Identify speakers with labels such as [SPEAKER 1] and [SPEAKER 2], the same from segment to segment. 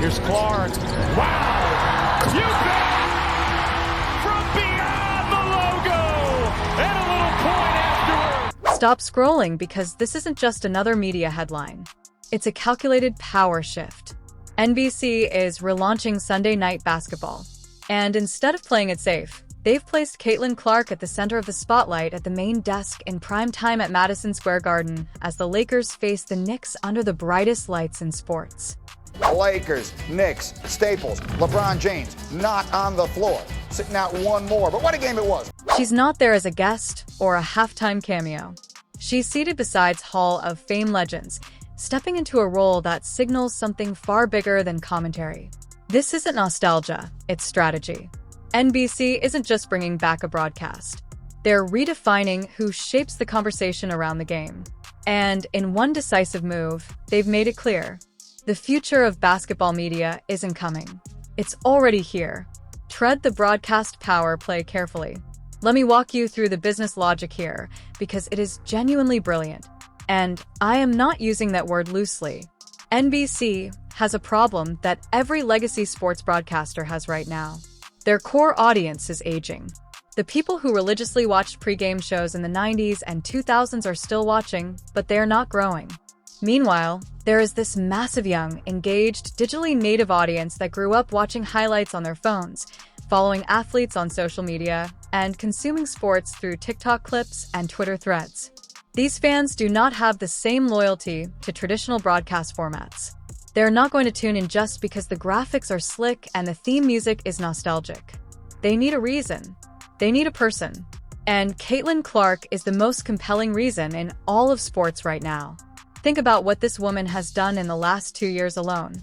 [SPEAKER 1] Here's Clark. Wow! You bet! From beyond the logo! And a little point afterward.
[SPEAKER 2] Stop scrolling, because this isn't just another media headline. It's a calculated power shift. NBC is relaunching Sunday Night Basketball. And instead of playing it safe, they've placed Caitlin Clark at the center of the spotlight at the main desk in prime time at Madison Square Garden as the Lakers face the Knicks under the brightest lights in sports.
[SPEAKER 3] Lakers, Knicks, Staples, LeBron James, not on the floor. Sitting out one more, but what a game it was.
[SPEAKER 2] She's not there as a guest or a halftime cameo. She's seated beside Hall of Fame legends, stepping into a role that signals something far bigger than commentary. This isn't nostalgia, it's strategy. NBC isn't just bringing back a broadcast. They're redefining who shapes the conversation around the game. And in one decisive move, they've made it clear. The future of basketball media isn't coming. It's already here. Tread the broadcast power play carefully. Let me walk you through the business logic here, because it is genuinely brilliant. And I am not using that word loosely. NBC has a problem that every legacy sports broadcaster has right now. Their core audience is aging. The people who religiously watched pregame shows in the 90s and 2000s are still watching, but they're not growing. Meanwhile, there is this massive young, engaged, digitally native audience that grew up watching highlights on their phones, following athletes on social media, and consuming sports through TikTok clips and Twitter threads. These fans do not have the same loyalty to traditional broadcast formats. They're not going to tune in just because the graphics are slick and the theme music is nostalgic. They need a reason. They need a person. And Caitlin Clark is the most compelling reason in all of sports right now. Think about what this woman has done in the last 2 years alone.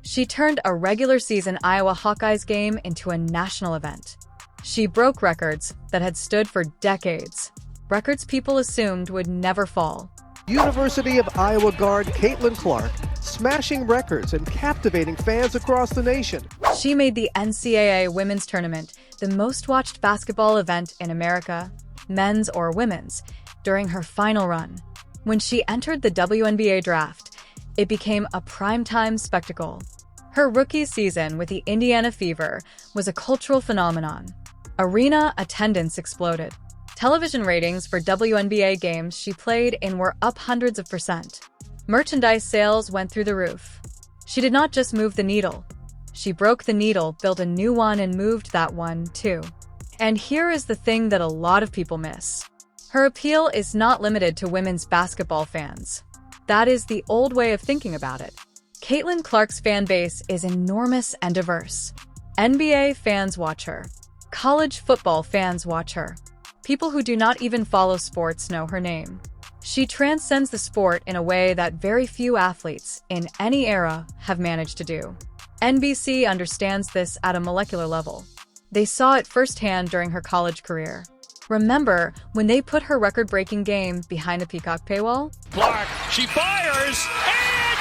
[SPEAKER 2] She turned a regular season Iowa Hawkeyes game into a national event. She broke records that had stood for decades. Records people assumed would never fall.
[SPEAKER 4] University of Iowa guard Caitlin Clark, smashing records and captivating fans across the nation.
[SPEAKER 2] She made the NCAA Women's Tournament the most watched basketball event in America, men's or women's, during her final run. When she entered the WNBA draft, it became a primetime spectacle. Her rookie season with the Indiana Fever was a cultural phenomenon. Arena attendance exploded. Television ratings for WNBA games she played in were up hundreds of %. Merchandise sales went through the roof. She did not just move the needle. She broke the needle, built a new one, and moved that one, too. And here is the thing that a lot of people miss. Her appeal is not limited to women's basketball fans. That is the old way of thinking about it. Caitlin Clark's fan base is enormous and diverse. NBA fans watch her. College football fans watch her. People who do not even follow sports know her name. She transcends the sport in a way that very few athletes in any era have managed to do. NBC understands this at a molecular level. They saw it firsthand during her college career. Remember when they put her record-breaking game behind the Peacock paywall?
[SPEAKER 1] Clark, she fires, and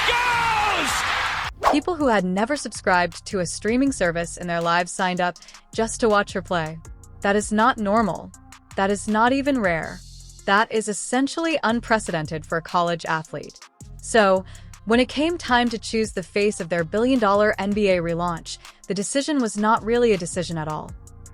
[SPEAKER 1] goes!
[SPEAKER 2] People who had never subscribed to a streaming service in their lives signed up just to watch her play. That is not normal. That is not even rare. That is essentially unprecedented for a college athlete. So, when it came time to choose the face of their billion-dollar NBA relaunch, the decision was not really a decision at all.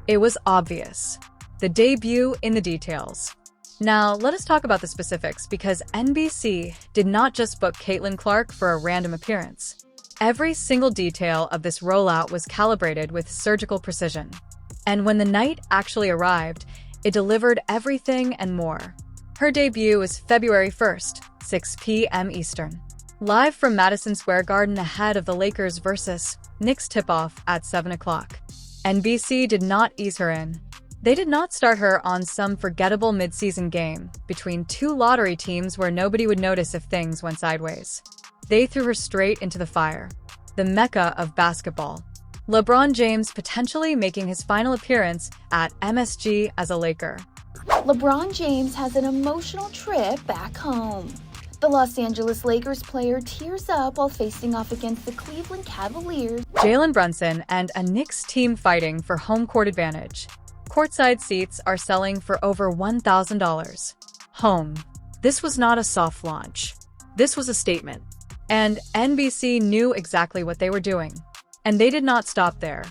[SPEAKER 2] It was obvious. The debut in the details. Now, let us talk about the specifics, because NBC did not just book Caitlin Clark for a random appearance. Every single detail of this rollout was calibrated with surgical precision. And when the night actually arrived, it delivered everything and more. Her debut was February 1st, 6 p.m. Eastern. Live from Madison Square Garden ahead of the Lakers vs. Knicks tip-off at 7 o'clock. NBC did not ease her in. They did not start her on some forgettable mid-season game between two lottery teams where nobody would notice if things went sideways. They threw her straight into the fire, the mecca of basketball. LeBron James potentially making his final appearance at MSG as a Laker.
[SPEAKER 5] LeBron James has an emotional trip back home. The Los Angeles Lakers player tears up while facing off against the Cleveland Cavaliers.
[SPEAKER 2] Jalen Brunson and a Knicks team fighting for home court advantage. Courtside seats are selling for over $1,000. Home. This was not a soft launch. This was a statement. And NBC knew exactly what they were doing. And they did not stop there.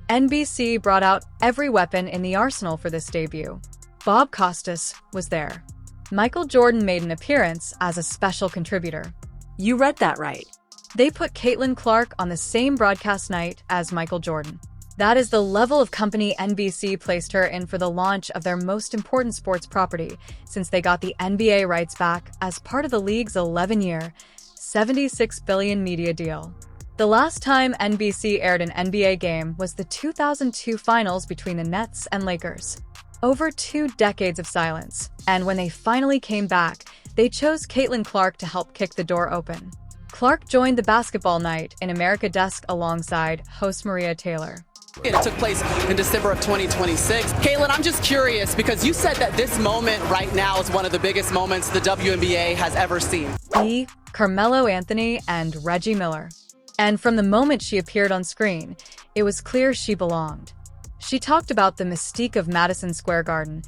[SPEAKER 2] NBC brought out every weapon in the arsenal for this debut. Bob Costas was there. Michael Jordan made an appearance as a special contributor.
[SPEAKER 6] You read that right.
[SPEAKER 2] They put Caitlin Clark on the same broadcast night as Michael Jordan. That is the level of company NBC placed her in for the launch of their most important sports property since they got the NBA rights back as part of the league's 11-year, $76 billion media deal. The last time NBC aired an NBA game was the 2002 finals between the Nets and Lakers. Over 2 decades of silence, and when they finally came back, they chose Caitlin Clark to help kick the door open. Clark joined the basketball night in America desk alongside host Maria Taylor.
[SPEAKER 7] It took place in December of 2026. Caitlin, I'm just curious because you said that this moment right now is one of the biggest moments the WNBA has ever seen.
[SPEAKER 2] Carmelo Anthony and Reggie Miller. And from the moment she appeared on screen, it was clear she belonged. She talked about the mystique of Madison Square Garden,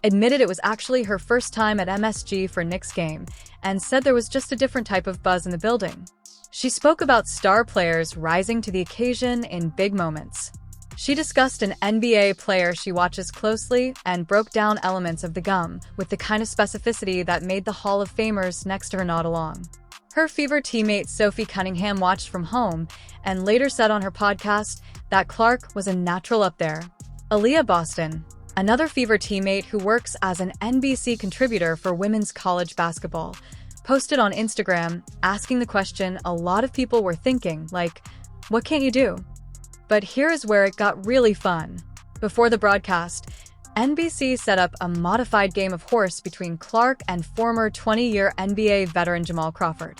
[SPEAKER 2] admitted it was actually her first time at MSG for Knicks game, and said there was just a different type of buzz in the building. She spoke about star players rising to the occasion in big moments. She discussed an NBA player she watches closely and broke down elements of the gum with the kind of specificity that made the Hall of Famers next to her nod along. Her Fever teammate Sophie Cunningham watched from home and later said on her podcast that Clark was a natural up there. Aaliyah Boston, another Fever teammate who works as an NBC contributor for women's college basketball, posted on Instagram asking the question a lot of people were thinking, like, what can't you do? But here is where it got really fun. Before the broadcast, NBC set up a modified game of horse between Clark and former 20-year NBA veteran Jamal Crawford.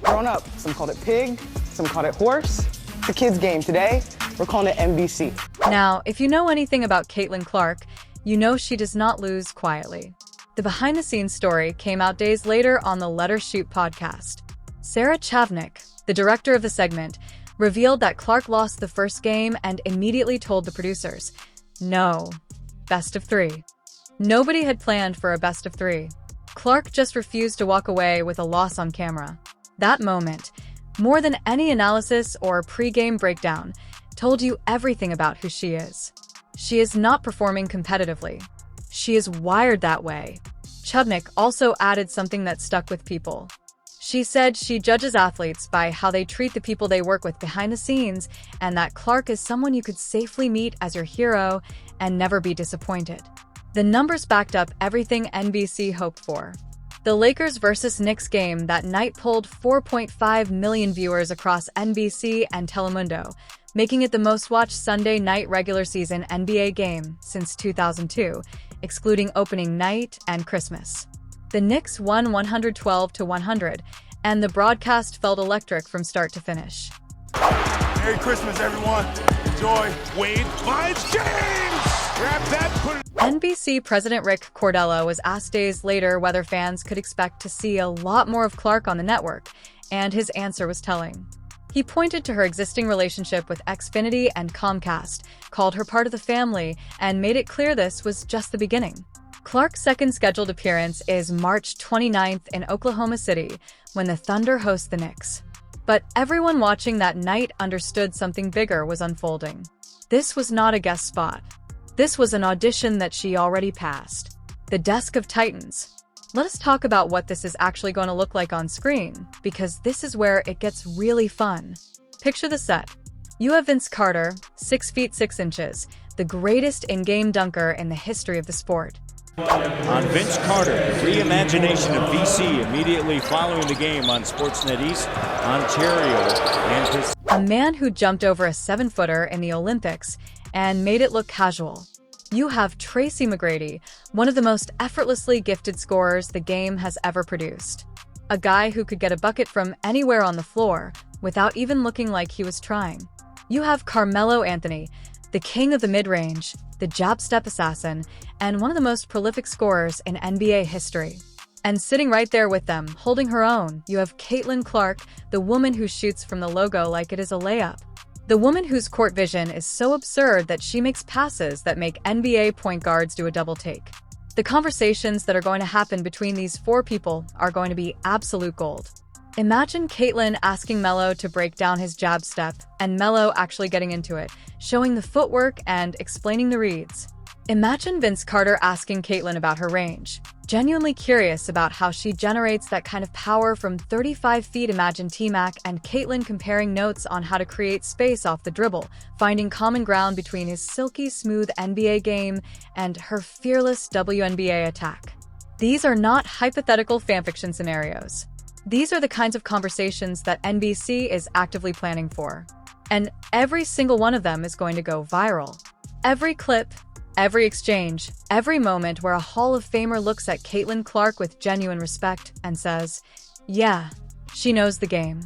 [SPEAKER 8] Growing up, some called it pig, some called it horse. It's a kid's game. Today, we're calling it NBC.
[SPEAKER 2] Now, if you know anything about Caitlin Clark, you know she does not lose quietly. The behind-the-scenes story came out days later on the Let Her Shoot podcast. Sarah Chavnik, the director of the segment, revealed that Clark lost the first game and immediately told the producers, no, best of 3. Nobody had planned for a best of 3. Clark just refused to walk away with a loss on camera. That moment, more than any analysis or pre-game breakdown, told you everything about who she is. She is not performing competitively. She is wired that way. Chubnik also added something that stuck with people. She said she judges athletes by how they treat the people they work with behind the scenes, and that Clark is someone you could safely meet as your hero and never be disappointed. The numbers backed up everything NBC hoped for. The Lakers vs. Knicks game that night pulled 4.5 million viewers across NBC and Telemundo, making it the most-watched Sunday night regular season NBA game since 2002, excluding opening night and Christmas. The Knicks won 112-100, and the broadcast felt electric from start to finish.
[SPEAKER 1] Merry Christmas, everyone. Enjoy. Wade finds James. Grab that. Put it.
[SPEAKER 2] NBC President Rick Cordella was asked days later whether fans could expect to see a lot more of Clark on the network, and his answer was telling. He pointed to her existing relationship with Xfinity and Comcast, called her part of the family, and made it clear this was just the beginning. Clark's second scheduled appearance is March 29th in Oklahoma City, when the Thunder host the Knicks. But everyone watching that night understood something bigger was unfolding. This was not a guest spot. This was an audition that she already passed. The Desk of Titans. Let us talk about what this is actually going to look like on screen, because this is where it gets really fun. Picture the set. You have Vince Carter, 6 feet 6 inches, the greatest in-game dunker in the history of the sport.
[SPEAKER 9] On Vince Carter, the reimagination of VC immediately following the game on Sportsnet East, Ontario, and his...
[SPEAKER 2] A man who jumped over a 7-footer in the Olympics and made it look casual. You have Tracy McGrady, one of the most effortlessly gifted scorers the game has ever produced. A guy who could get a bucket from anywhere on the floor without even looking like he was trying. You have Carmelo Anthony, the king of the mid-range, the jab step assassin, and one of the most prolific scorers in NBA history. And sitting right there with them, holding her own, you have Caitlin Clark, the woman who shoots from the logo like it is a layup. The woman whose court vision is so absurd that she makes passes that make NBA point guards do a double take. The conversations that are going to happen between these 4 people are going to be absolute gold. Imagine Caitlin asking Melo to break down his jab step, and Melo actually getting into it, showing the footwork and explaining the reads. Imagine Vince Carter asking Caitlin about her range, genuinely curious about how she generates that kind of power from 35 feet. Imagine T-Mac and Caitlin comparing notes on how to create space off the dribble, finding common ground between his silky smooth NBA game and her fearless WNBA attack. These are not hypothetical fanfiction scenarios. These are the kinds of conversations that NBC is actively planning for. And every single one of them is going to go viral. Every clip, every exchange, every moment where a Hall of Famer looks at Caitlin Clark with genuine respect and says, yeah, she knows the game.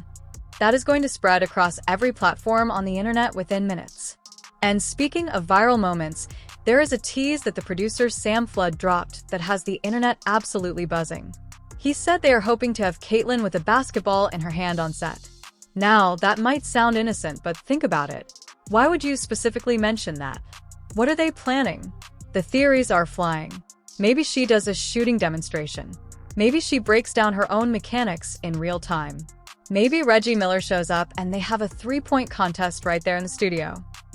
[SPEAKER 2] That is going to spread across every platform on the internet within minutes. And speaking of viral moments, there is a tease that the producer Sam Flood dropped that has the internet absolutely buzzing. He said they are hoping to have Caitlin with a basketball in her hand on set. Now, that might sound innocent, but think about it. Why would you specifically mention that? What are they planning? The theories are flying. Maybe she does a shooting demonstration. Maybe she breaks down her own mechanics in real time. Maybe Reggie Miller shows up and they have a three-point contest right there in the studio.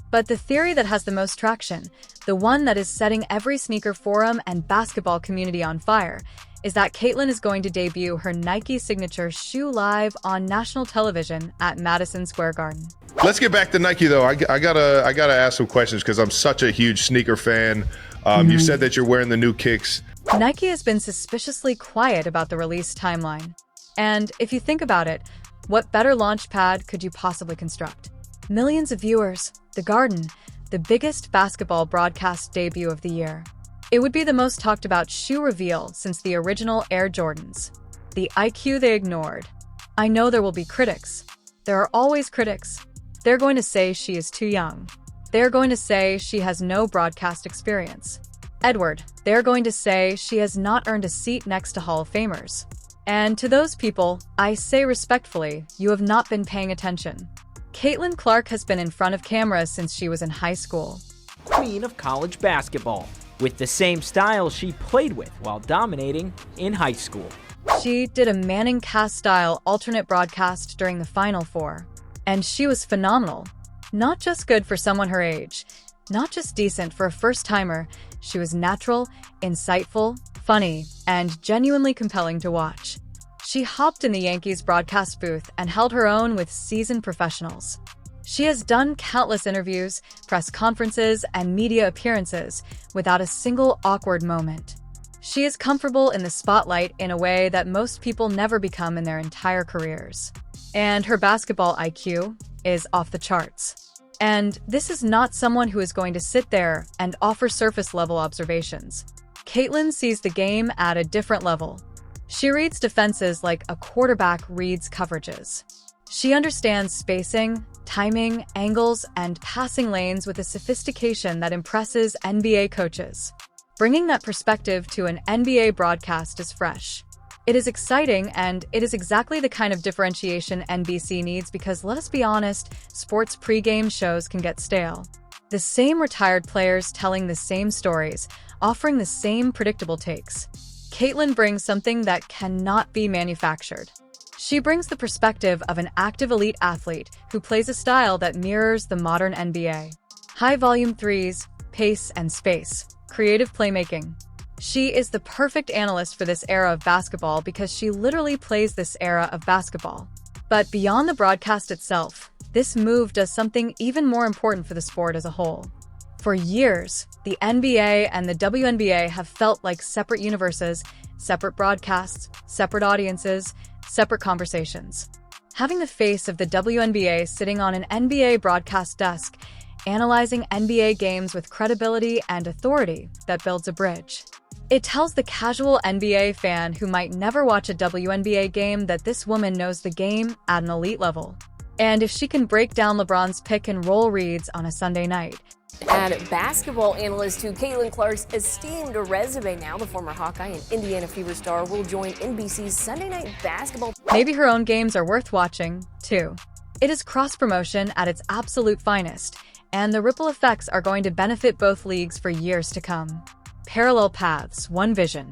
[SPEAKER 2] But the theory that has the most traction, the one that is setting every sneaker forum and basketball community on fire, is that Caitlin is going to debut her Nike signature shoe live on national television at Madison Square Garden.
[SPEAKER 6] Let's get back to Nike, though. I gotta ask some questions because I'm such a huge sneaker fan. You said that you're wearing the new kicks.
[SPEAKER 2] Nike has been suspiciously quiet about the release timeline. And if you think about it, what better launch pad could you possibly construct? Millions of viewers, the Garden, the biggest basketball broadcast debut of the year. It would be the most talked about shoe reveal since the original Air Jordans. The IQ they ignored. I know there will be critics. There are always critics. They're going to say she is too young. They're going to say she has no broadcast experience. Edward, they're going to say she has not earned a seat next to Hall of Famers. And to those people, I say respectfully, you have not been paying attention. Caitlin Clark has been in front of cameras since she was in high school.
[SPEAKER 10] Queen of college basketball, with the same style she played with while dominating in high school.
[SPEAKER 2] She did a Manning cast-style alternate broadcast during the Final Four. And she was phenomenal. Not just good for someone her age, not just decent for a first-timer, she was natural, insightful, funny, and genuinely compelling to watch. She hopped in the Yankees broadcast booth and held her own with seasoned professionals. She has done countless interviews, press conferences, and media appearances without a single awkward moment. She is comfortable in the spotlight in a way that most people never become in their entire careers. And her basketball IQ is off the charts. And this is not someone who is going to sit there and offer surface-level observations. Caitlin sees the game at a different level. She reads defenses like a quarterback reads coverages. She understands spacing, timing, angles, and passing lanes with a sophistication that impresses NBA coaches. Bringing that perspective to an NBA broadcast is fresh. It is exciting, and it is exactly the kind of differentiation NBC needs because, let's be honest, sports pre-game shows can get stale. The same retired players telling the same stories, offering the same predictable takes. Caitlin brings something that cannot be manufactured. She brings the perspective of an active elite athlete who plays a style that mirrors the modern NBA. High-volume threes, pace and space, creative playmaking. She is the perfect analyst for this era of basketball because she literally plays this era of basketball. But beyond the broadcast itself, this move does something even more important for the sport as a whole. For years, the NBA and the WNBA have felt like separate universes, separate broadcasts, separate audiences, separate conversations. Having the face of the WNBA sitting on an NBA broadcast desk, analyzing NBA games with credibility and authority that builds a bridge. It tells the casual NBA fan who might never watch a WNBA game that this woman knows the game at an elite level. And if she can break down LeBron's pick and roll reads on a Sunday night.
[SPEAKER 11] Add basketball analyst to Caitlin Clark's esteemed resume now. The former Hawkeye and Indiana Fever star will join NBC's Sunday Night Basketball.
[SPEAKER 2] Maybe her own games are worth watching, too. It is cross-promotion at its absolute finest, and the ripple effects are going to benefit both leagues for years to come. Parallel paths, one vision.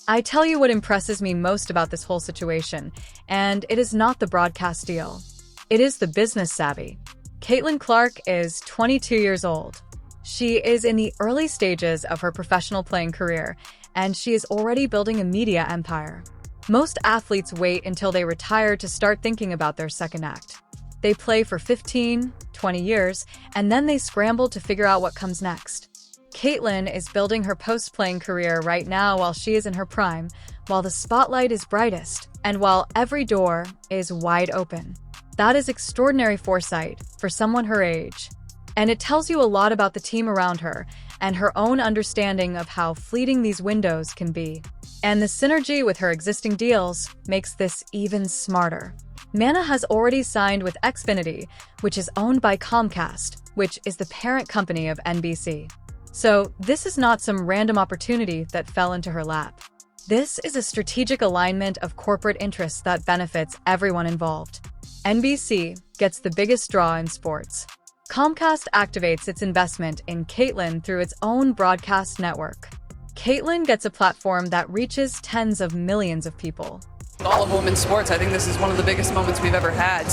[SPEAKER 2] I tell you what impresses me most about this whole situation, and it is not the broadcast deal. It is the business savvy. Caitlin Clark is 22 years old. She is in the early stages of her professional playing career, and she is already building a media empire. Most athletes wait until they retire to start thinking about their second act. They play for 15, 20 years, and then they scramble to figure out what comes next. Caitlin is building her post-playing career right now while she is in her prime, while the spotlight is brightest, and while every door is wide open. That is extraordinary foresight for someone her age. And it tells you a lot about the team around her and her own understanding of how fleeting these windows can be. And the synergy with her existing deals makes this even smarter. Mana has already signed with Xfinity, which is owned by Comcast, which is the parent company of NBC. So this is not some random opportunity that fell into her lap. This is a strategic alignment of corporate interests that benefits everyone involved. NBC gets the biggest draw in sports. Comcast activates its investment in Caitlin through its own broadcast network. Caitlin gets a platform that reaches tens of millions of people.
[SPEAKER 7] All of women's sports, I think this is one of the biggest moments we've ever had.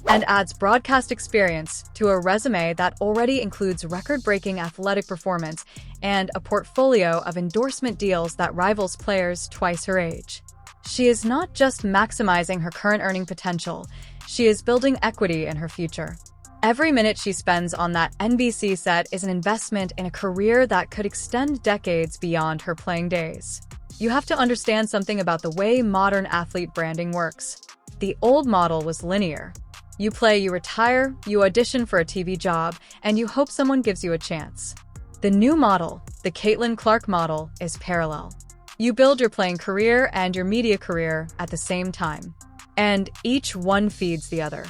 [SPEAKER 2] And adds broadcast experience to a resume that already includes record-breaking athletic performance and a portfolio of endorsement deals that rivals players twice her age. She is not just maximizing her current earning potential, she is building equity in her future. Every minute she spends on that NBC set is an investment in a career that could extend decades beyond her playing days. You have to understand something about the way modern athlete branding works. The old model was linear. You play, you retire, you audition for a TV job, and you hope someone gives you a chance. The new model, the Caitlin Clark model, is parallel. You build your playing career and your media career at the same time. And each one feeds the other.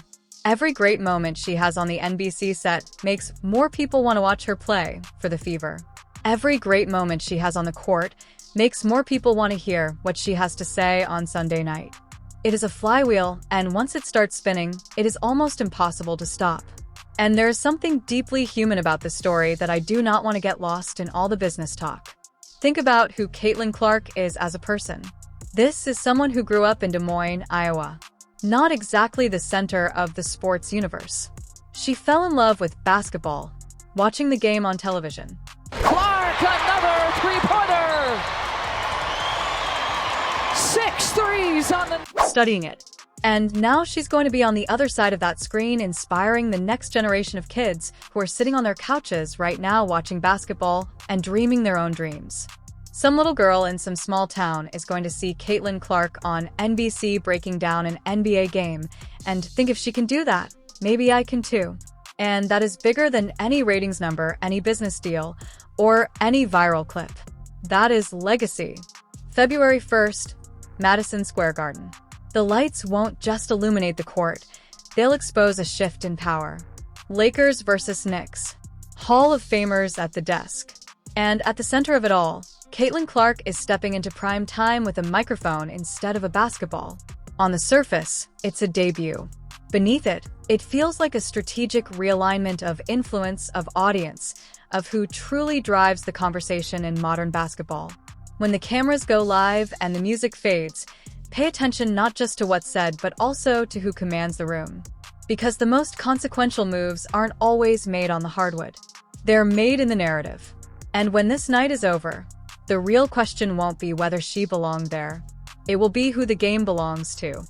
[SPEAKER 2] Every great moment she has on the NBC set makes more people want to watch her play for the fever. Every great moment she has on the court makes more people want to hear what she has to say on Sunday night. It is a flywheel, and once it starts spinning, it is almost impossible to stop. And there is something deeply human about this story that I do not want to get lost in all the business talk. Think about who Caitlin Clark is as a person. This is someone who grew up in Des Moines, Iowa. Not exactly the center of the sports universe. She fell in love with basketball, watching the game on television.
[SPEAKER 1] Clark, another three-pointer! 6 threes on the...
[SPEAKER 2] Studying it. And now she's going to be on the other side of that screen, inspiring the next generation of kids who are sitting on their couches right now watching basketball and dreaming their own dreams. Some little girl in some small town is going to see Caitlin Clark on NBC breaking down an NBA game and think, if she can do that, maybe I can too. And that is bigger than any ratings number, any business deal, or any viral clip. That is legacy. February 1st, Madison Square Garden. The lights won't just illuminate the court, they'll expose a shift in power. Lakers versus Knicks. Hall of Famers at the desk. And at the center of it all, Caitlin Clark is stepping into prime time with a microphone instead of a basketball. On the surface, it's a debut. Beneath it, it feels like a strategic realignment of influence, of audience, of who truly drives the conversation in modern basketball. When the cameras go live and the music fades, pay attention not just to what's said, but also to who commands the room. Because the most consequential moves aren't always made on the hardwood. They're made in the narrative. And when this night is over, the real question won't be whether she belonged there. It will be who the game belongs to.